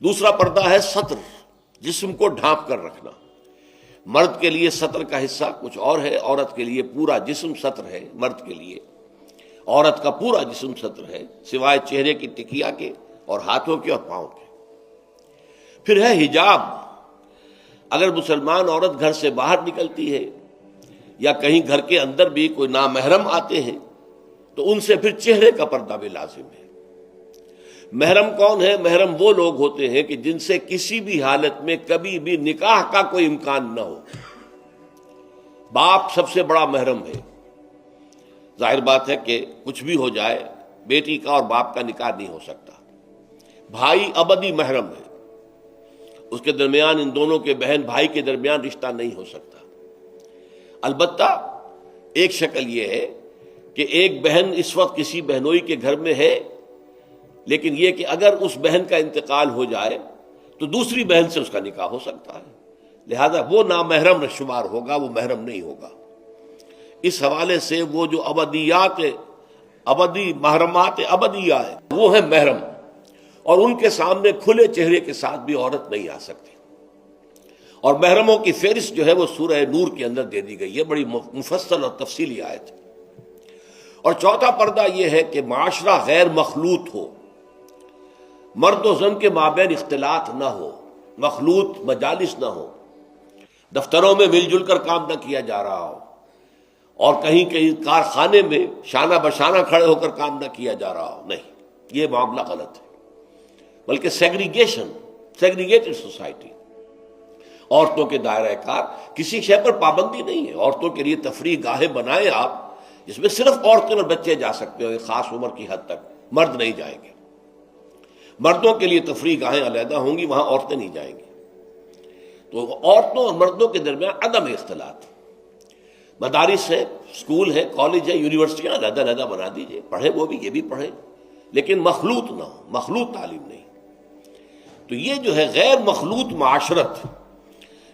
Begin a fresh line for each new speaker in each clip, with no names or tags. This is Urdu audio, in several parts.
دوسرا پردہ ہے سطر، جسم کو ڈھانپ کر رکھنا۔ مرد کے لیے سطر کا حصہ کچھ اور ہے، عورت کے لیے پورا جسم سطر ہے۔ مرد کے لیے عورت کا پورا جسم سطر ہے، سوائے چہرے کی ٹکیا کے اور ہاتھوں کے اور پاؤں کے۔ پھر ہے حجاب۔ اگر مسلمان عورت گھر سے باہر نکلتی ہے یا کہیں گھر کے اندر بھی کوئی نامحرم آتے ہیں تو ان سے پھر چہرے کا پردہ بھی لازم ہے۔ محرم کون ہے؟ محرم وہ لوگ ہوتے ہیں کہ جن سے کسی بھی حالت میں کبھی بھی نکاح کا کوئی امکان نہ ہو۔ باپ سب سے بڑا محرم ہے۔ ظاہر بات ہے کہ کچھ بھی ہو جائے بیٹی کا اور باپ کا نکاح نہیں ہو سکتا۔ بھائی ابدی محرم ہے، اس کے درمیان ان دونوں کے بہن بھائی کے درمیان رشتہ نہیں ہو سکتا۔ البتہ ایک شکل یہ ہے کہ ایک بہن اس وقت کسی بہنوئی کے گھر میں ہے، لیکن یہ کہ اگر اس بہن کا انتقال ہو جائے تو دوسری بہن سے اس کا نکاح ہو سکتا ہے، لہذا وہ نامحرم شمار ہوگا، وہ محرم نہیں ہوگا۔ اس حوالے سے وہ جو ابدی محرمات ابدیہ ہے وہ ہے محرم، اور ان کے سامنے کھلے چہرے کے ساتھ بھی عورت نہیں آ سکتی۔ اور محرموں کی فہرست جو ہے وہ سورہ نور کے اندر دے دی گئی ہے، بڑی مفصل اور تفصیلی آیت ہے۔ اور چوتھا پردہ یہ ہے کہ معاشرہ غیر مخلوط ہو، مرد و زن کے مابین اختلاط نہ ہو، مخلوط مجالس نہ ہو، دفتروں میں مل جل کر کام نہ کیا جا رہا ہو، اور کہیں کارخانے میں شانہ بشانہ کھڑے ہو کر کام نہ کیا جا رہا ہو، نہیں، یہ معاملہ غلط ہے۔ بلکہ سیگریگیٹڈ سوسائٹی، عورتوں کے دائرہ کار کسی شے پر پابندی نہیں ہے۔ عورتوں کے لیے تفریح گاہیں بنائیں آپ جس میں صرف عورتیں اور بچے جا سکتے ہو ایک خاص عمر کی حد تک، مرد نہیں جائیں گے۔ مردوں کے لیے تفریح گاہیں علیحدہ ہوں گی، وہاں عورتیں نہیں جائیں گی۔ تو عورتوں اور مردوں کے درمیان عدم اختلاط، مدارس ہے، اسکول ہے، کالج ہے، یونیورسٹیاں علیحدہ علیحدہ بنا دیجئے، پڑھیں وہ بھی، یہ بھی پڑھیں، لیکن مخلوط نہ ہو، مخلوط تعلیم نہیں۔ تو یہ جو ہے غیر مخلوط معاشرت،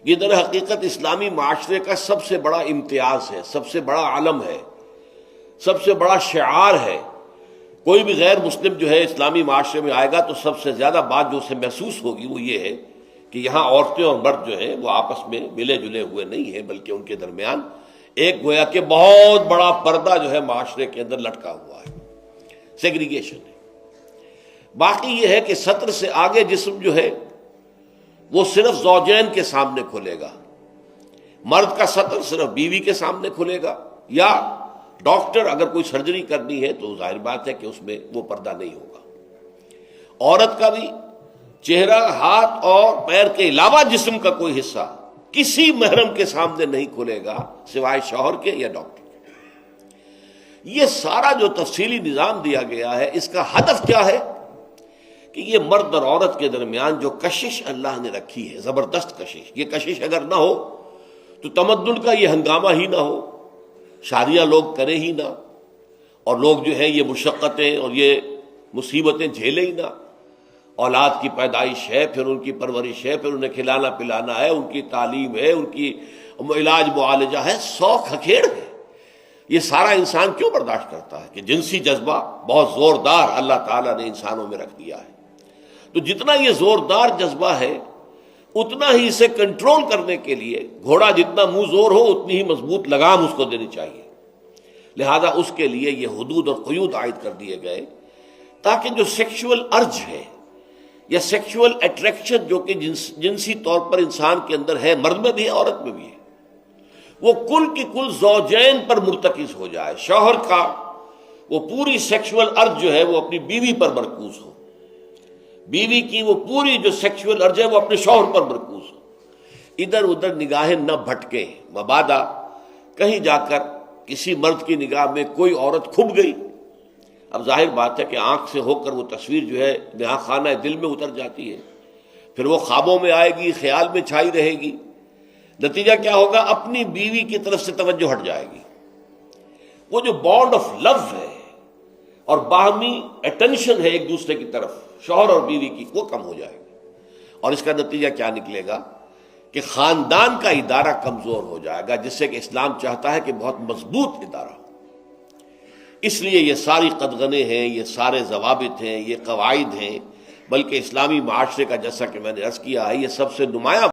یہ در حقیقت اسلامی معاشرے کا سب سے بڑا امتیاز ہے، سب سے بڑا علم ہے، سب سے بڑا شعار ہے۔ کوئی بھی غیر مسلم جو ہے اسلامی معاشرے میں آئے گا تو سب سے زیادہ بات جو اسے محسوس ہوگی وہ یہ ہے کہ یہاں عورتیں اور مرد جو ہیں وہ آپس میں ملے جلے ہوئے نہیں ہیں، بلکہ ان کے درمیان ایک گویا کہ بہت بڑا پردہ جو ہے معاشرے کے اندر لٹکا ہوا ہے، سیگریگیشن ہے۔ باقی یہ ہے کہ سطر سے آگے جسم جو ہے وہ صرف زوجین کے سامنے کھلے گا۔ مرد کا سطر صرف بیوی کے سامنے کھلے گا، یا ڈاکٹر اگر کوئی سرجری کرنی ہے تو ظاہر بات ہے کہ اس میں وہ پردہ نہیں ہوگا۔ عورت کا بھی چہرہ، ہاتھ اور پیر کے علاوہ جسم کا کوئی حصہ کسی محرم کے سامنے نہیں کھلے گا سوائے شوہر کے یا ڈاکٹر کے۔ یہ سارا جو تفصیلی نظام دیا گیا ہے، اس کا ہدف کیا ہے کہ یہ مرد اور عورت کے درمیان جو کشش اللہ نے رکھی ہے، زبردست کشش، یہ کشش اگر نہ ہو تو تمدن کا یہ ہنگامہ ہی نہ ہو، شادیاں لوگ کریں ہی نہ، اور لوگ جو ہیں یہ مشقتیں اور یہ مصیبتیں جھیلیں ہی نہ۔ اولاد کی پیدائش ہے، پھر ان کی پرورش ہے، پھر انہیں کھلانا پلانا ہے، ان کی تعلیم ہے، ان کی علاج معالجہ ہے، 100 کھکھیڑ ہے۔ یہ سارا انسان کیوں برداشت کرتا ہے کہ جنسی جذبہ بہت زوردار اللہ تعالیٰ نے انسانوں میں رکھ دیا ہے۔ تو جتنا یہ زوردار جذبہ ہے اتنا ہی اسے کنٹرول کرنے کے لیے گھوڑا جتنا منہ زور ہو اتنی ہی مضبوط لگام اس کو دینی چاہیے۔ لہذا اس کے لیے یہ حدود اور قیود عائد کر دیے گئے تاکہ جو سیکشول ارج ہے یا سیکشول اٹریکشن جو کہ جنسی طور پر انسان کے اندر ہے، مرد میں بھی ہے عورت میں بھی ہے، وہ کل کی کل زوجین پر مرتکز ہو جائے۔ شوہر کا وہ پوری سیکشول ارج جو ہے وہ اپنی بیوی پر مرکوز ہو، بیوی کی وہ پوری جو سیکشول ارج ہے وہ اپنے شوہر پر مرکوز ہو، ادھر ادھر نگاہیں نہ بھٹکیں۔ مبادا کہیں جا کر کسی مرد کی نگاہ میں کوئی عورت کھب گئی، اب ظاہر بات ہے کہ آنکھ سے ہو کر وہ تصویر جو ہے نہا خانہ دل میں اتر جاتی ہے، پھر وہ خوابوں میں آئے گی، خیال میں چھائی رہے گی، نتیجہ کیا ہوگا؟ اپنی بیوی کی طرف سے توجہ ہٹ جائے گی۔ وہ جو بانڈ آف لو ہے اور باہمی اٹینشن ہے ایک دوسرے کی طرف شوہر اور بیوی کی، وہ کم ہو جائے گی، اور اس کا نتیجہ کیا نکلے گا کہ خاندان کا ادارہ کمزور ہو جائے گا، جس سے کہ اسلام چاہتا ہے کہ بہت مضبوط ادارہ ہو۔ اس لیے یہ ساری قدغنیں ہیں، یہ سارے ضوابط ہیں، یہ قواعد ہیں، بلکہ اسلامی معاشرے کا جیسا کہ میں نے عرض کیا ہے یہ سب سے نمایاں